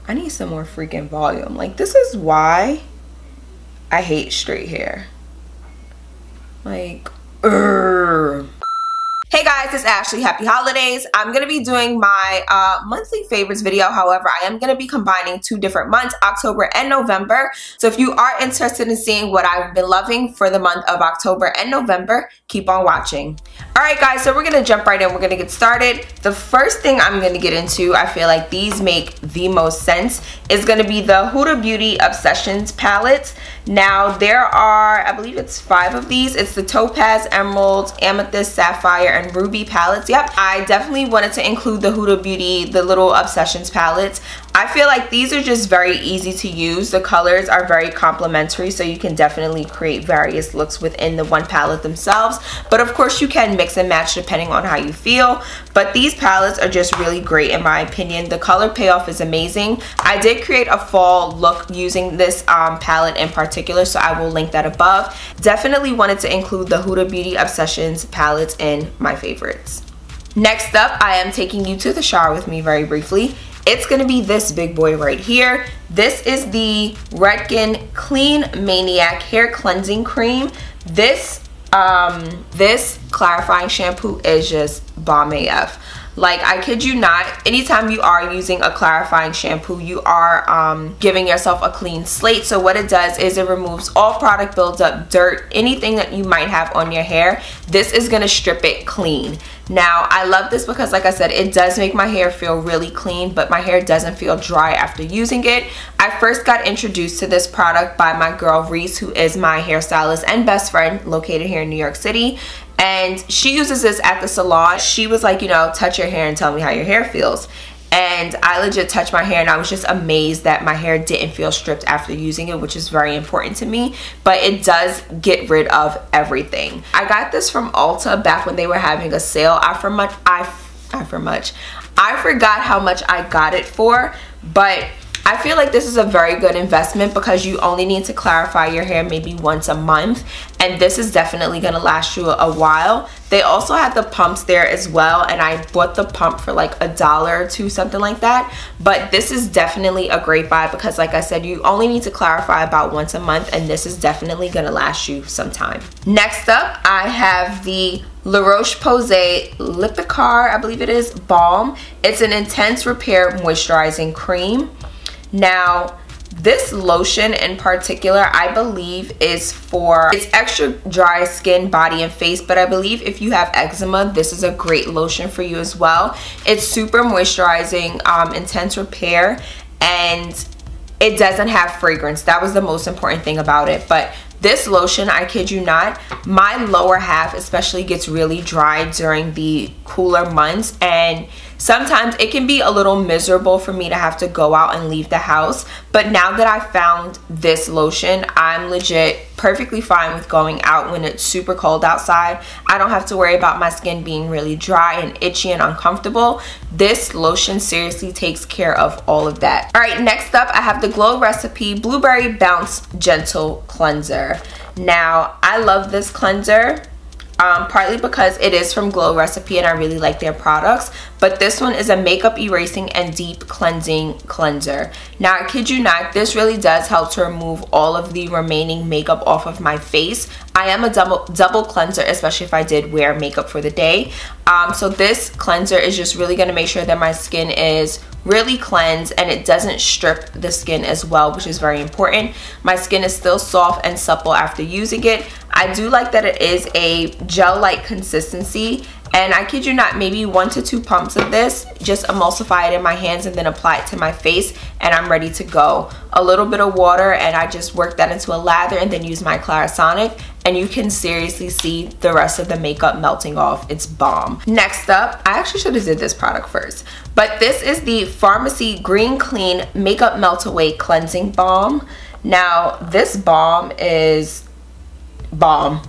I need some more freaking volume. Like, this is why I hate straight hair. Like, Hey guys, it's Ashley. Happy holidays. I'm going to be doing my monthly favorites video. However, I am going to be combining 2 different months, October and November. So if you are interested in seeing what I've been loving for the month of October and November, keep on watching. Alright guys, so we're going to jump right in. We're going to get started. The first thing I'm going to get into, I feel like these make the most sense, is going to be the Huda Beauty Obsessions palettes. Now there are, I believe it's 5 of these. It's the Topaz, Emerald, Amethyst, Sapphire, and Ruby palettes. Yep, I definitely wanted to include the Huda Beauty, the little Obsessions palettes. I feel like these are just very easy to use. The colors are very complementary, so you can definitely create various looks within the one palette themselves. But of course you can mix and match depending on how you feel. But these palettes are just really great in my opinion. The color payoff is amazing. I did create a fall look using this palette in particular, so I will link that above. Definitely wanted to include the Huda Beauty Obsessions palettes in my favorites. Next up, I am taking you to the shower with me very briefly. It's going to be this big boy right here. This is the Redken Clean Maniac Hair Cleansing Cream. This clarifying shampoo is just bomb AF. Like, I kid you not, anytime you are using a clarifying shampoo, you are giving yourself a clean slate. So what it does is it removes all product buildup, dirt, anything that you might have on your hair. This is going to strip it clean. Now, I love this because, like I said, it does make my hair feel really clean, but my hair doesn't feel dry after using it. I first got introduced to this product by my girl Reese, who is my hairstylist and best friend located here in New York City. And she uses this at the salon. She was like, you know, touch your hair and tell me how your hair feels. And I legit touched my hair and I was just amazed that my hair didn't feel stripped after using it, which is very important to me. But it does get rid of everything. I got this from Ulta back when they were having a sale. I forgot how much I got it for, but I feel like this is a very good investment because you only need to clarify your hair maybe once a month, and this is definitely going to last you a while. They also had the pumps there as well, and I bought the pump for like $1 or $2, something like that. But this is definitely a great buy because, like I said, you only need to clarify about once a month, and this is definitely going to last you some time. Next up, I have the Roche-Posay Lipikar, I believe it is, Balm. It's an intense repair moisturizing cream. Now, this lotion in particular, I believe is for, it's extra dry skin, body, and face, but I believe if you have eczema, this is a great lotion for you as well. It's super moisturizing, intense repair, and it doesn't have fragrance. That was the most important thing about it. But this lotion, I kid you not, my lower half especially gets really dry during the cooler months, and sometimes it can be a little miserable for me to have to go out and leave the house. But now that I found this lotion, I'm legit perfectly fine with going out when it's super cold outside. I don't have to worry about my skin being really dry and itchy and uncomfortable. This lotion seriously takes care of all of that. Alright, next up I have the Glow Recipe Blueberry Bounce Gentle Cleanser. Now, I love this cleanser. Partly because it is from Glow Recipe and I really like their products, but this one is a makeup erasing and deep cleansing cleanser. Now, I kid you not, this really does help to remove all of the remaining makeup off of my face. I am a double cleanser, especially if I did wear makeup for the day. So this cleanser is just really going to make sure that my skin is really cleansed and it doesn't strip the skin as well, which is very important. My skin is still soft and supple after using it. I do like that it is a gel-like consistency, and I kid you not, maybe 1 to 2 pumps of this, just emulsify it in my hands and then apply it to my face, and I'm ready to go. A little bit of water and I just work that into a lather and then use my Clarisonic, and you can seriously see the rest of the makeup melting off. It's bomb. Next up, I actually should have did this product first, but this is the Farmacy Green Clean Makeup Meltaway Cleansing Balm. Now, this balm is bomb.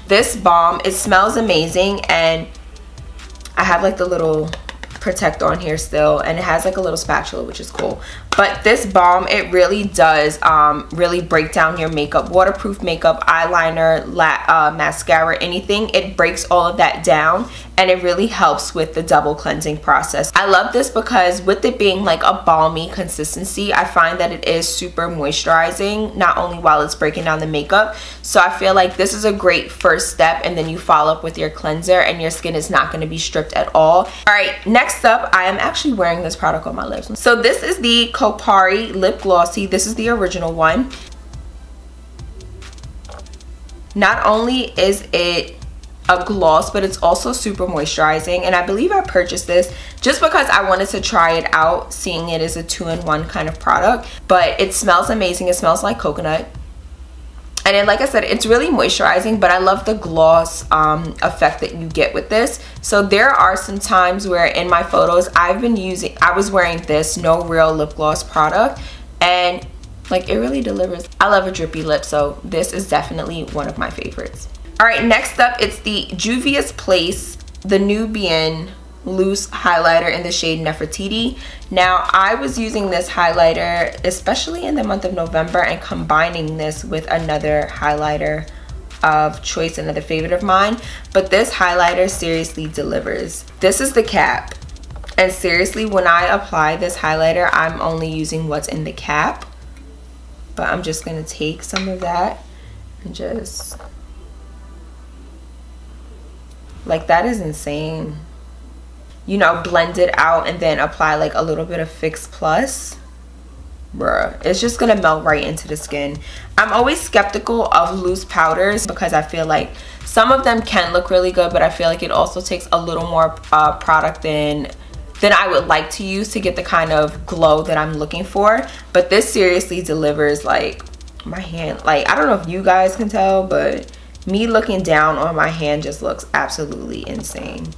This balm, it smells amazing, and I have like the little protect on here still, and it has like a little spatula, which is cool. But this balm, it really does really break down your makeup, waterproof makeup, eyeliner, mascara, anything. It breaks all of that down, and it really helps with the double cleansing process. I love this because with it being like a balmy consistency, I find that it is super moisturizing, not only while it's breaking down the makeup. So I feel like this is a great first step, and then you follow up with your cleanser and your skin is not going to be stripped at all. All right, next up, I am actually wearing this product on my lips. So this is the Kopari Lip Glossy. This is the original one. Not only is it a gloss, but it's also super moisturizing, and I believe I purchased this just because I wanted to try it out, seeing it as a 2-in-1 kind of product. But it smells amazing. It smells like coconut, and then, like I said, it's really moisturizing, but I love the gloss effect that you get with this. So there are some times where in my photos I was wearing this No Real lip gloss product, and like, it really delivers. I love a drippy lip, so this is definitely one of my favorites. All right, next up, it's the Juvia's Place, the Nubian loose highlighter in the shade Nefertiti. Now, I was using this highlighter especially in the month of November and combining this with another highlighter of choice, another favorite of mine, but this highlighter seriously delivers. This is the cap, and seriously, when I apply this highlighter, I'm only using what's in the cap, but I'm just gonna take some of that and just, like, that is insane. You know, blend it out and then apply like a little bit of Fix Plus. Bruh, it's just gonna melt right into the skin. I'm always skeptical of loose powders because I feel like some of them can look really good, but I feel like it also takes a little more product than I would like to use to get the kind of glow that I'm looking for. But this seriously delivers. Like, my hand, like, I don't know if you guys can tell, but me looking down on my hand just looks absolutely insane.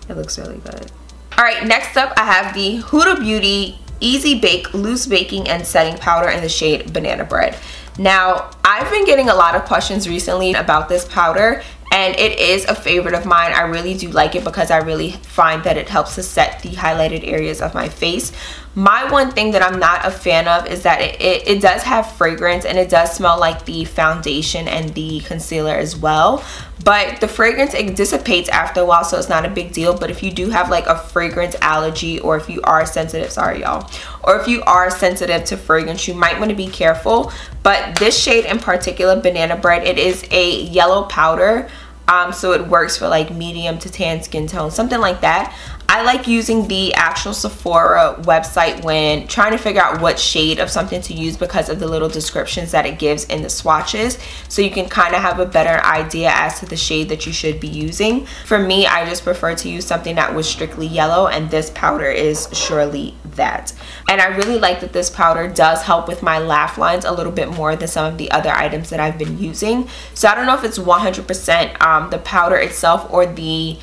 It looks really good. All right, next up, I have the Huda Beauty Easy Bake Loose Baking and Setting Powder in the shade Banana Bread. Now, I've been getting a lot of questions recently about this powder, and it is a favorite of mine. I really do like it because I really find that it helps to set the highlighted areas of my face. My one thing that I'm not a fan of is that it does have fragrance, and it does smell like the foundation and the concealer as well. But the fragrance, it dissipates after a while, so it's not a big deal. But if you do have like a fragrance allergy, or if you are sensitive, sorry y'all, or if you are sensitive to fragrance, you might want to be careful. But this shade in particular, Banana Bread, it is a yellow powder. So it works for like medium to tan skin tone, something like that. I like using the actual Sephora website when trying to figure out what shade of something to use because of the little descriptions that it gives in the swatches. So you can kind of have a better idea as to the shade that you should be using. For me, I just prefer to use something that was strictly yellow, and this powder is surely that. And I really like that this powder does help with my laugh lines a little bit more than some of the other items that I've been using. So I don't know if it's 100% the powder itself or the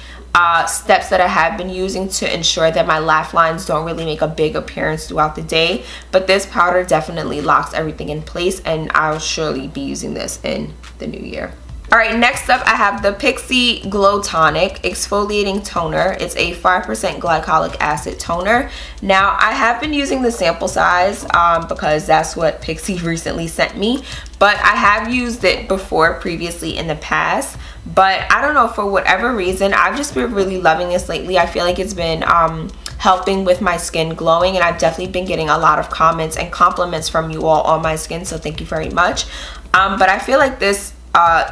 steps that I have been using to ensure that my laugh lines don't really make a big appearance throughout the day, but this powder definitely locks everything in place, and I'll surely be using this in the new year. All right, next up, I have the Pixi Glow Tonic Exfoliating Toner. It's a 5% glycolic acid toner. Now, I have been using the sample size because that's what Pixi recently sent me, but I have used it before previously in the past. But I don't know, for whatever reason, I've just been really loving this lately. I feel like it's been helping with my skin glowing, and I've definitely been getting a lot of comments and compliments from you all on my skin, so thank you very much. But I feel like this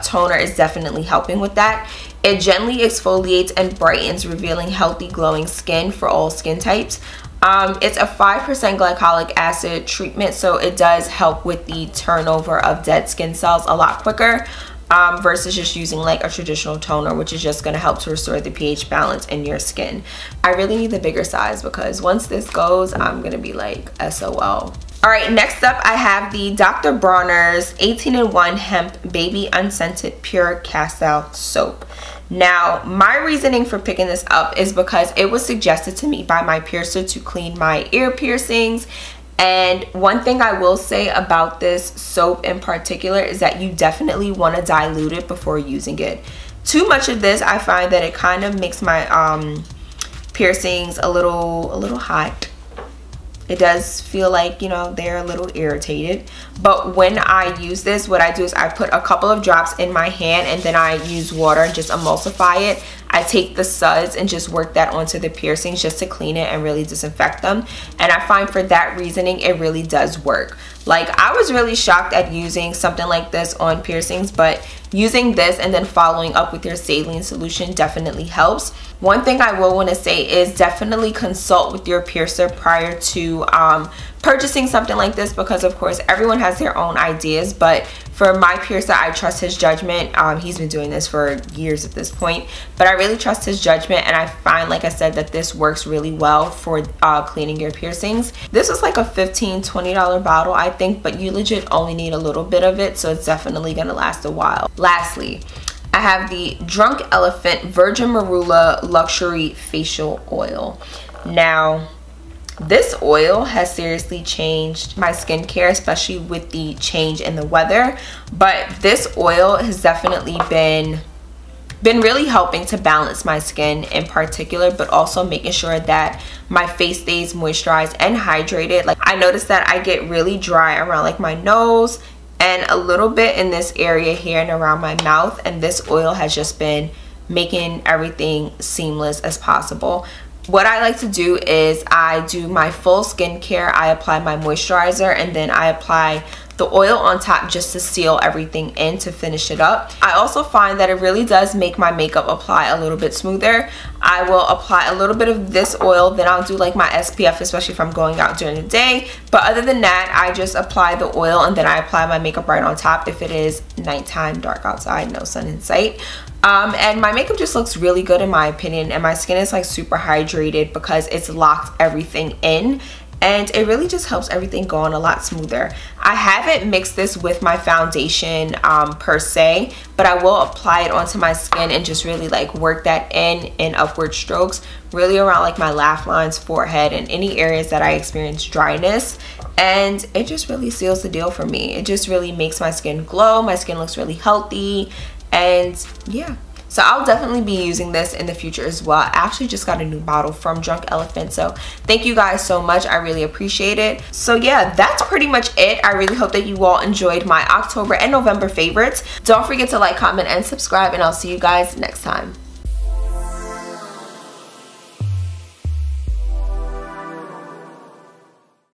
toner is definitely helping with that. It gently exfoliates and brightens, revealing healthy glowing skin for all skin types. It's a 5% glycolic acid treatment, so it does help with the turnover of dead skin cells a lot quicker versus just using like a traditional toner, which is just going to help to restore the pH balance in your skin. I really need the bigger size because once this goes, I'm going to be like SOL. All right, next up, I have the Dr. Bronner's 18-in-1 Hemp Baby Unscented Pure Castile Soap. Now, my reasoning for picking this up is because it was suggested to me by my piercer to clean my ear piercings. And one thing I will say about this soap in particular is that you definitely want to dilute it before using it. Too much of this, I find that it kind of makes my piercings a little hot. it does feel like, you know, they're a little irritated. But when I use this, what I do is I put a couple of drops in my hand and then I use water and just emulsify it. I take the suds and just work that onto the piercings just to clean it and really disinfect them. And I find for that reasoning, it really does work. Like, I was really shocked at using something like this on piercings, but using this and then following up with your saline solution definitely helps. One thing I will want to say is definitely consult with your piercer prior to purchasing something like this, because of course everyone has their own ideas, but for my piercer, I trust his judgment. He's been doing this for years at this point, but I really trust his judgment, and I find, like I said, that this works really well for cleaning your piercings. This was like a $15–20 bottle, I think, but you legit only need a little bit of it, so it's definitely gonna last a while. Lastly, I have the Drunk Elephant Virgin Marula Luxury Facial Oil. Now, this oil has seriously changed my skincare, especially with the change in the weather. But this oil has definitely been really helping to balance my skin in particular, but also making sure that my face stays moisturized and hydrated. Like, I noticed that I get really dry around like my nose and a little bit in this area here and around my mouth, and this oil has just been making everything seamless as possible. What I like to do is I do my full skincare, I apply my moisturizer, and then I apply the oil on top just to seal everything in to finish it up. I also find that it really does make my makeup apply a little bit smoother. I will apply a little bit of this oil, then I'll do like my SPF, especially if I'm going out during the day. But other than that, I just apply the oil and then I apply my makeup right on top if it is nighttime, dark outside, no sun in sight. And my makeup just looks really good in my opinion, and my skin is like super hydrated because it's locked everything in. And it really just helps everything go on a lot smoother. I haven't mixed this with my foundation per se, but I will apply it onto my skin and just really like work that in upward strokes, really around like my laugh lines, forehead, and any areas that I experience dryness. And it just really seals the deal for me. It just really makes my skin glow. My skin looks really healthy, and yeah. So I'll definitely be using this in the future as well. I actually just got a new bottle from Drunk Elephant, so thank you guys so much. I really appreciate it. So yeah, that's pretty much it. I really hope that you all enjoyed my October and November favorites. Don't forget to like, comment, and subscribe, and I'll see you guys next time.